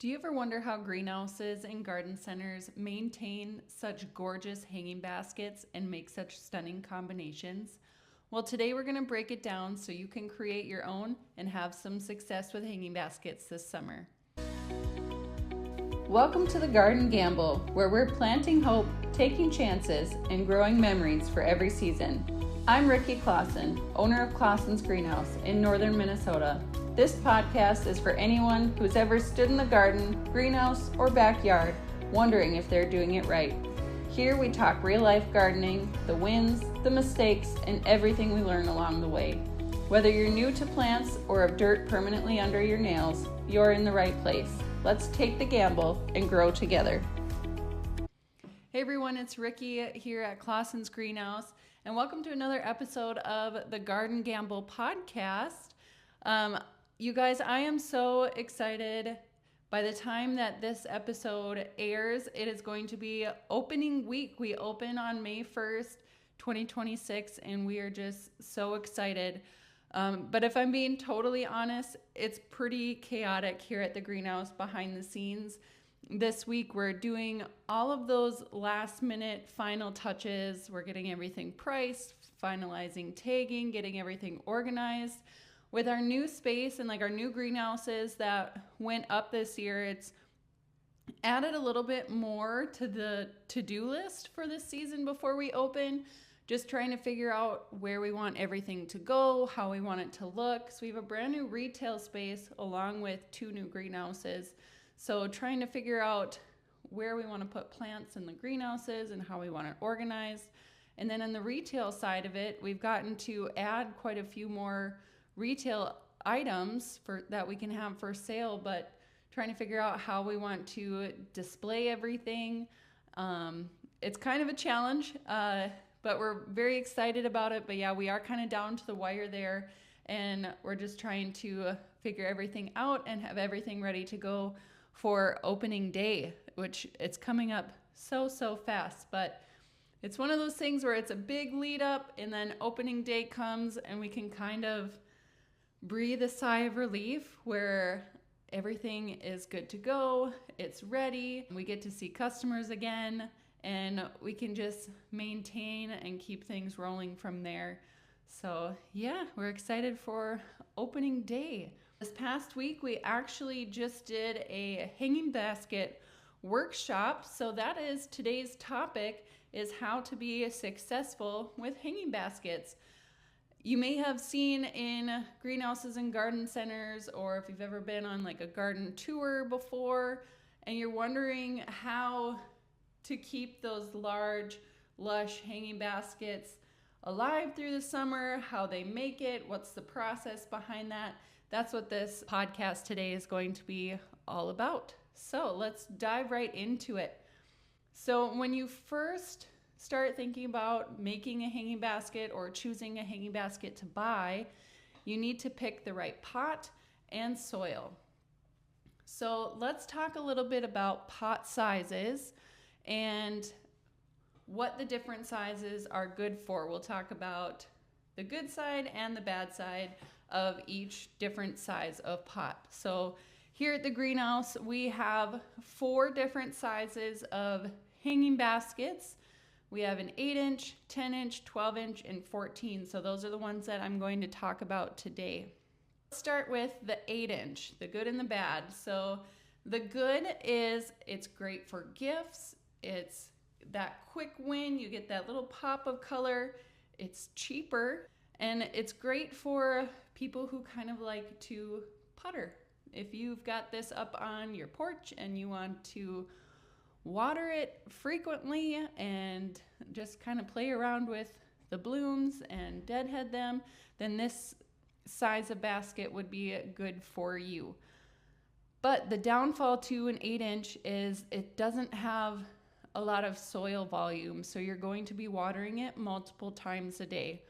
Do you ever wonder how greenhouses and garden centers maintain such gorgeous hanging baskets and make such stunning combinations? Well, today we're going to break it down so you can create your own and have some success with hanging baskets this summer. Welcome to the Garden Gamble, where we're planting hope, taking chances, and growing memories for every season. I'm Ricky Clausen, owner of Clausen's Greenhouse in northern Minnesota. This podcast is for anyone who's ever stood in the garden, greenhouse, or backyard wondering if they're doing it right. Here we talk real-life gardening, the wins, the mistakes, and everything we learn along the way. Whether you're new to plants or have dirt permanently under your nails, you're in the right place. Let's take the gamble and grow together. Hey everyone, it's Ricky here at Clausen's Greenhouse, and welcome to another episode of the Garden Gamble podcast. You guys, I am so excited. By the time that this episode airs, it is going to be opening week. We open on May 1st, 2026, and we are just so excited. But if I'm being totally honest, it's pretty chaotic here at the greenhouse behind the scenes. This week, we're doing all of those last minute final touches. We're getting everything priced, finalizing tagging, getting everything organized. With our new space and our new greenhouses that went up this year, it's added a little bit more to the to-do list for this season before we open. Just trying to figure out where we want everything to go, how we want it to look. So we have a brand new retail space along with 2 new greenhouses. So trying to figure out where we want to put plants in the greenhouses and how we want it organized. And then on the retail side of it, we've gotten to add quite a few more retail items that we can have for sale, but trying to figure out how we want to display everything. It's kind of a challenge, but we're very excited about it. But yeah, we are kind of down to the wire there, and we're just trying to figure everything out and have everything ready to go for opening day, which it's coming up so fast. But it's one of those things where it's a big lead up, and then opening day comes and we can kind of breathe a sigh of relief where everything is good to go, it's ready, we get to see customers again, and we can just maintain and keep things rolling from there. So yeah, we're excited for opening day. This past week, we actually just did a hanging basket workshop. So that is today's topic, is how to be successful with hanging baskets. You may have seen in greenhouses and garden centers, or if you've ever been on a garden tour before, and you're wondering how to keep those large, lush hanging baskets alive through the summer, how they make it, what's the process behind that. That's what this podcast today is going to be all about. So let's dive right into it. So when you first start thinking about making a hanging basket or choosing a hanging basket to buy, you need to pick the right pot and soil. So let's talk a little bit about pot sizes and what the different sizes are good for. We'll talk about the good side and the bad side of each different size of pot. So here at the greenhouse, we have 4 different sizes of hanging baskets. We have an 8-inch, 10-inch, 12-inch, and 14. So those are the ones that I'm going to talk about today. Let's start with the 8-inch, the good and the bad. So the good is it's great for gifts. It's that quick win. You get that little pop of color. It's cheaper, and it's great for people who kind of like to putter. If you've got this up on your porch and you want to water it frequently and just kind of play around with the blooms and deadhead them, then this size of basket would be good for you. But the downfall to an 8-inch is it doesn't have a lot of soil volume, so you're going to be watering it multiple times a day.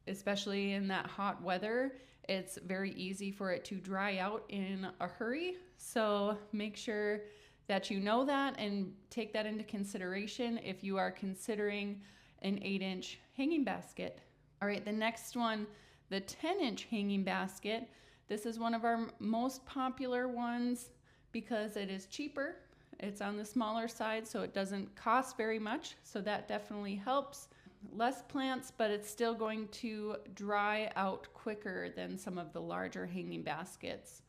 Especially in that hot weather, it's very easy for it to dry out in a hurry. So make sure that you know that and take that into consideration if you are considering an 8-inch hanging basket. All right, the next one, the 10-inch hanging basket. This is one of our most popular ones. because it is cheaper. It's on the smaller side, so it doesn't cost very much. So that definitely helps. Less plants, but it's still going to dry out quicker than some of the larger hanging baskets.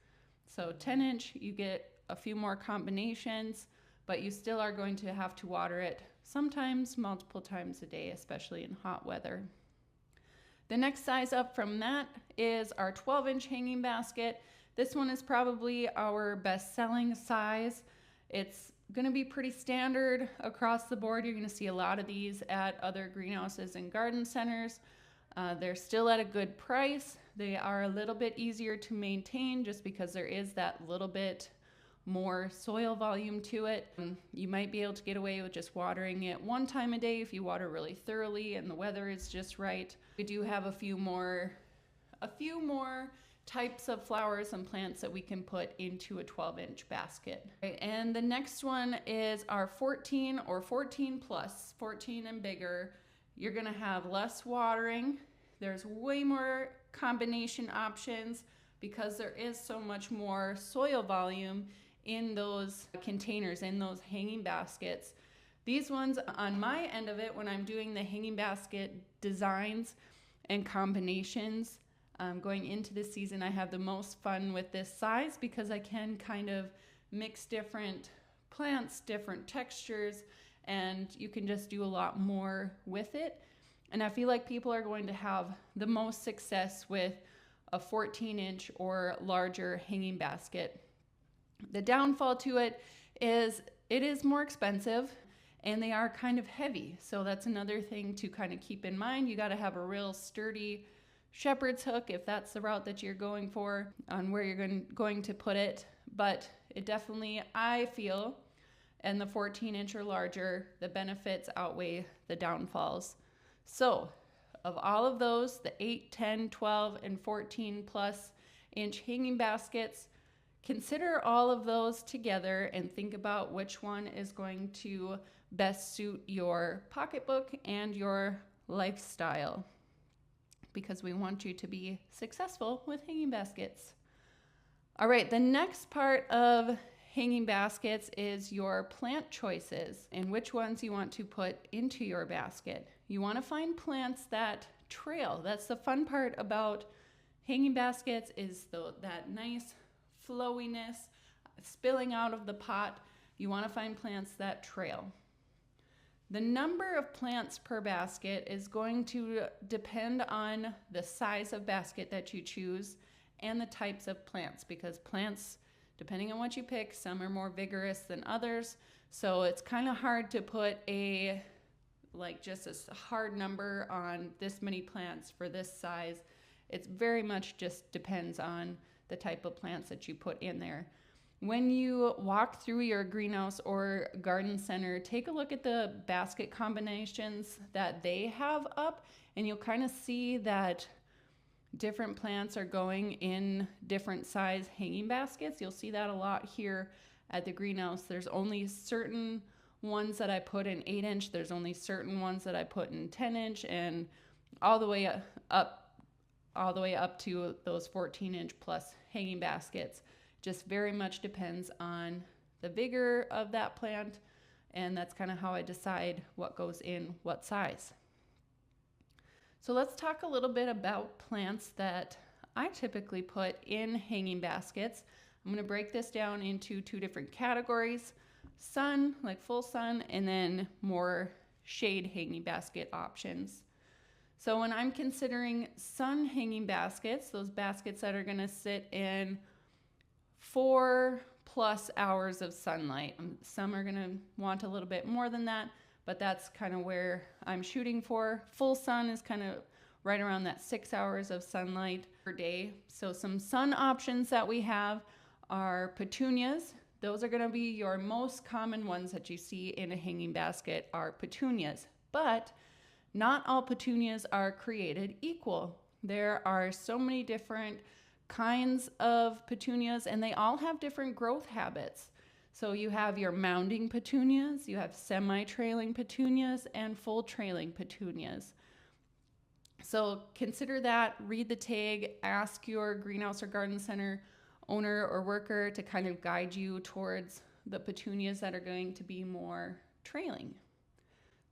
So 10-inch, you get a few more combinations, but you still are going to have to water it sometimes multiple times a day, especially in hot weather. The next size up from that is our 12-inch hanging basket. This one is probably our best-selling size. It's going to be pretty standard across the board. You're going to see a lot of these at other greenhouses and garden centers. They're still at a good price. They are a little bit easier to maintain just because there is that little bit more soil volume to it. You might be able to get away with just watering it one time a day if you water really thoroughly and the weather is just right. We do have a few more types of flowers and plants that we can put into a 12-inch basket. Okay, and the next one is our 14 or 14 plus, 14 and bigger. You're gonna have less watering. There's way more combination options because there is so much more soil volume in those containers, in those hanging baskets. These ones on my end of it, when I'm doing the hanging basket designs and combinations, going into this season, I have the most fun with this size because I can kind of mix different plants, different textures, and you can just do a lot more with it. And I feel like people are going to have the most success with a 14-inch or larger hanging basket. The downfall to it is more expensive and they are kind of heavy. So that's another thing to kind of keep in mind. You got to have a real sturdy shepherd's hook if that's the route that you're going for on where you're going to put it. But it definitely, I feel, and the 14-inch or larger, the benefits outweigh the downfalls. So of all of those, the 8, 10, 12, and 14 plus inch hanging baskets, consider all of those together and think about which one is going to best suit your pocketbook and your lifestyle, because we want you to be successful with hanging baskets. All right, the next part of hanging baskets is your plant choices and which ones you want to put into your basket. You want to find plants that trail. That's the fun part about hanging baskets, is that nice flowiness spilling out of the pot. You want to find plants that trail. The number of plants per basket is going to depend on the size of basket that you choose and the types of plants, because plants, depending on what you pick, some are more vigorous than others. So it's kind of hard to put just a hard number on this many plants for this size. It very much just depends on the type of plants that you put in there. When you walk through your greenhouse or garden center, take a look at the basket combinations that they have up, and you'll kind of see that different plants are going in different size hanging baskets. You'll see that a lot here at the greenhouse. There's only certain ones that I put in 8-inch. There's only certain ones that I put in 10-inch, and all the way up to those 14-inch plus hanging baskets. Just very much depends on the vigor of that plant, and that's kind of how I decide what goes in what size. So let's talk a little bit about plants that I typically put in hanging baskets. I'm going to break this down into two different categories: sun, like full sun, and then more shade hanging basket options. So when I'm considering sun hanging baskets, those baskets that are going to sit in 4+ hours of sunlight. Some are going to want a little bit more than that, but that's kind of where I'm shooting for. Full sun is kind of right around that 6 hours of sunlight per day. So some sun options that we have are petunias. Those are going to be your most common ones that you see in a hanging basket are petunias, but not all petunias are created equal. There are so many different kinds of petunias, and they all have different growth habits. So you have your mounding petunias, you have semi-trailing petunias, and full trailing petunias. So consider that, read the tag, ask your greenhouse or garden center owner or worker to kind of guide you towards the petunias that are going to be more trailing.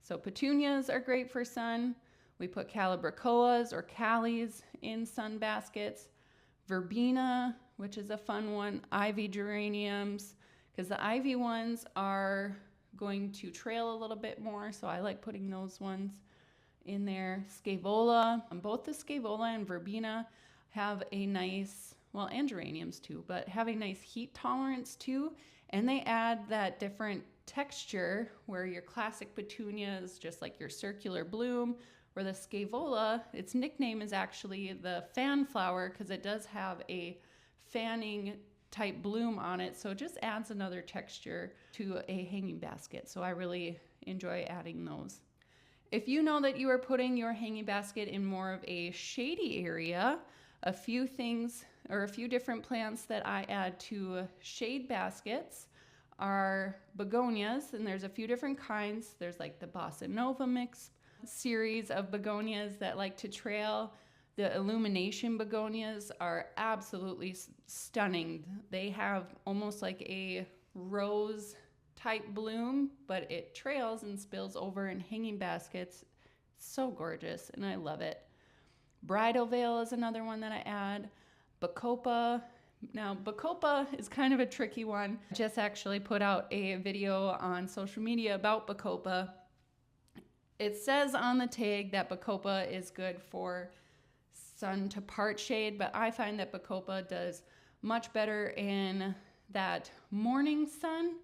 So petunias are great for sun. We put calibrachoas or callies in sun baskets. Verbena, which is a fun one. Ivy geraniums, because the ivy ones are going to trail a little bit more, so I like putting those ones in there. Scaevola, both the scaevola and verbena have a nice, well, and geraniums too, but have a nice heat tolerance too, and they add that different texture where your classic petunia is just like your circular bloom, where the scaevola, its nickname is actually the fan flower because it does have a fanning type bloom on it, so it just adds another texture to a hanging basket. So I really enjoy adding those. If you know that you are putting your hanging basket in more of a shady area, a few things or a few different plants that I add to shade baskets are begonias, and there's a few different kinds. There's like the Bossa Nova mix series of begonias that like to trail. The illumination begonias are absolutely stunning. They have almost like a rose type bloom, but it trails and spills over in hanging baskets. It's so gorgeous, and I love it. Bridal veil is another one that I add. Bacopa. Now, Bacopa is kind of a tricky one. I just actually put out a video on social media about Bacopa. It says on the tag that Bacopa is good for sun to part shade, but I find that Bacopa does much better in that morning sun,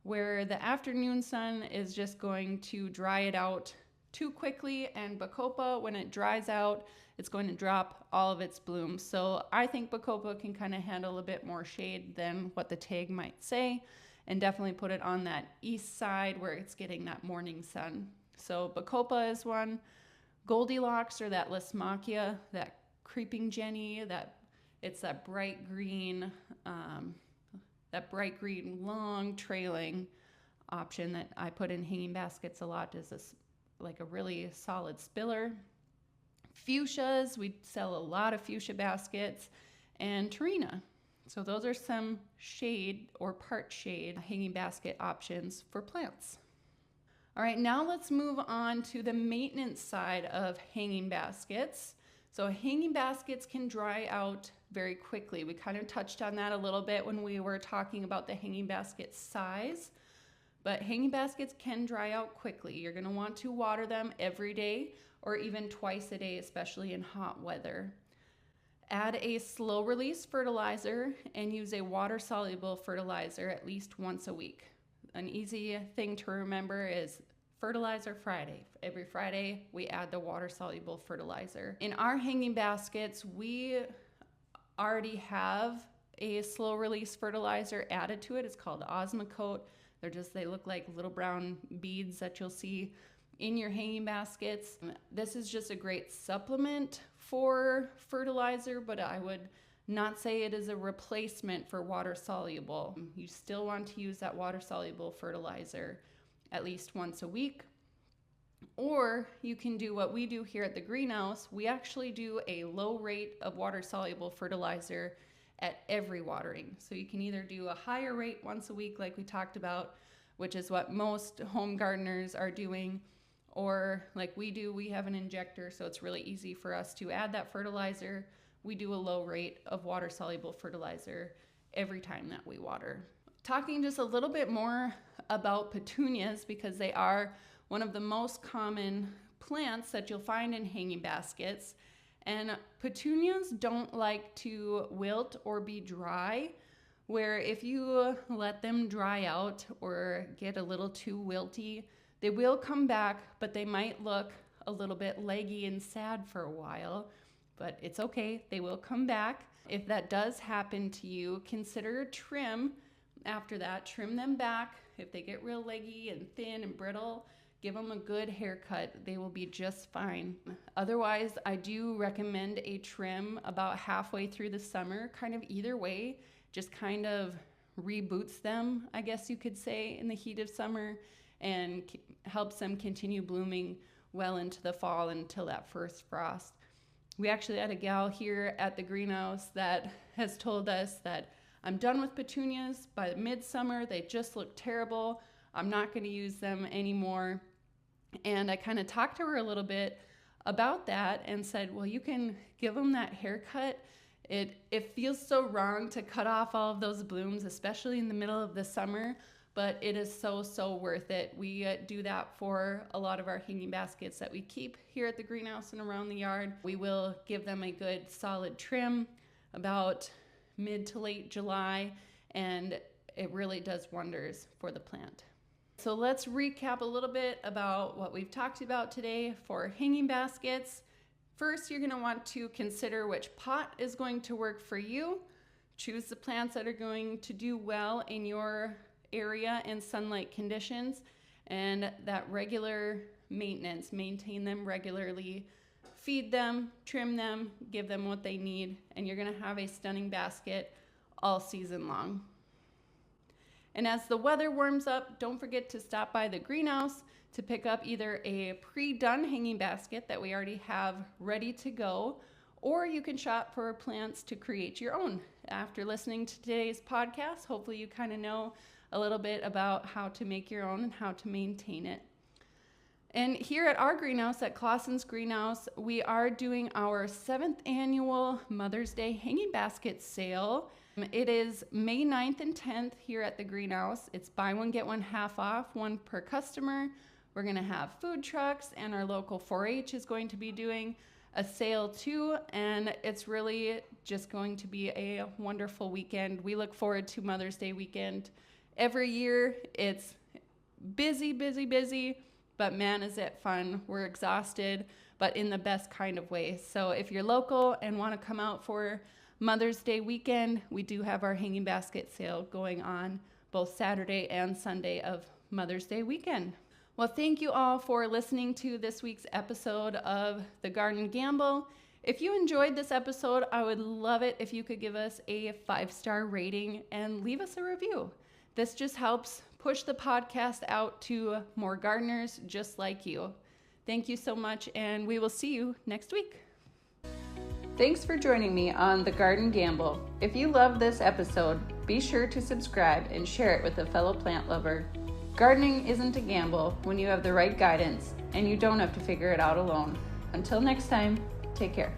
where the afternoon sun is just going to dry it out too quickly, and Bacopa, when it dries out, it's going to drop all of its blooms. So I think Bacopa can kind of handle a bit more shade than what the tag might say, and definitely put it on that east side where it's getting that morning sun. So Bacopa is one. Goldilocks, or that Lismachia, that creeping Jenny, it's that bright green long trailing option that I put in hanging baskets a lot. Is this like a really solid spiller. Fuchsias, we sell a lot of fuchsia baskets, and Tarina. So those are some shade or part shade hanging basket options for plants. All right, now let's move on to the maintenance side of hanging baskets. So hanging baskets can dry out very quickly. We kind of touched on that a little bit when we were talking about the hanging basket size, but hanging baskets can dry out quickly. You're gonna want to water them every day or even twice a day, especially in hot weather. Add a slow release fertilizer and use a water-soluble fertilizer at least once a week. An easy thing to remember is Fertilizer Friday. Every Friday, we add the water-soluble fertilizer. In our hanging baskets, we already have a slow release fertilizer added to it. It's called Osmocote. They look like little brown beads that you'll see in your hanging baskets. This is just a great supplement for fertilizer, but I would not say it is a replacement for water soluble. You still want to use that water soluble fertilizer at least once a week. Or you can do what we do here at the greenhouse. We actually do a low rate of water soluble fertilizer at every watering. So you can either do a higher rate once a week like we talked about, which is what most home gardeners are doing, or like we do, we have an injector, so it's really easy for us to add that fertilizer. We do a low rate of water soluble fertilizer every time that we water. Talking just a little bit more about petunias, because they are one of the most common plants that you'll find in hanging baskets. And petunias don't like to wilt or be dry, where if you let them dry out or get a little too wilty, they will come back, but they might look a little bit leggy and sad for a while, but it's okay, they will come back. If that does happen to you, consider a trim. After that, trim them back. If they get real leggy and thin and brittle, give them a good haircut. They will be just fine. Otherwise, I do recommend a trim about halfway through the summer, kind of either way, just kind of reboots them, I guess you could say, in the heat of summer, and helps them continue blooming well into the fall until that first frost. We actually had a gal here at the greenhouse that has told us that I'm done with petunias by midsummer. They just look terrible. I'm not going to use them anymore. And I kind of talked to her a little bit about that and said, well, you can give them that haircut. It feels so wrong to cut off all of those blooms, especially in the middle of the summer, but it is so worth it. We do that for a lot of our hanging baskets that we keep here at the greenhouse and around the yard. We will give them a good solid trim about mid to late July, and it really does wonders for the plant. So let's recap a little bit about what we've talked about today for hanging baskets. First, you're going to want to consider which pot is going to work for you. Choose the plants that are going to do well in your area and sunlight conditions, and that regular maintenance. Maintain them regularly, feed them, trim them, give them what they need, and you're going to have a stunning basket all season long. And as the weather warms up, don't forget to stop by the greenhouse to pick up either a pre-done hanging basket that we already have ready to go, or you can shop for plants to create your own. After listening to today's podcast, hopefully you kind of know a little bit about how to make your own and how to maintain it. And here at our greenhouse, at Clausen's Greenhouse, we are doing our 7th annual Mother's Day hanging basket sale. It is May 9th and 10th here at the greenhouse. It's buy one, get one half off, one per customer. We're gonna have food trucks, and our local 4-H is going to be doing a sale too, and it's really just going to be a wonderful weekend. We look forward to Mother's Day weekend every year. It's busy, but man, is it fun. We're exhausted, but in the best kind of way. So if you're local and wanna come out for Mother's Day weekend, we do have our hanging basket sale going on both Saturday and Sunday of Mother's Day weekend. Well, thank you all for listening to this week's episode of The Garden Gamble. If you enjoyed this episode, I would love it if you could give us a 5-star rating and leave us a review. This just helps push the podcast out to more gardeners just like you. Thank you so much, and we will see you next week. Thanks for joining me on The Garden Gamble. If you love this episode, be sure to subscribe and share it with a fellow plant lover. Gardening isn't a gamble when you have the right guidance, and you don't have to figure it out alone. Until next time, take care.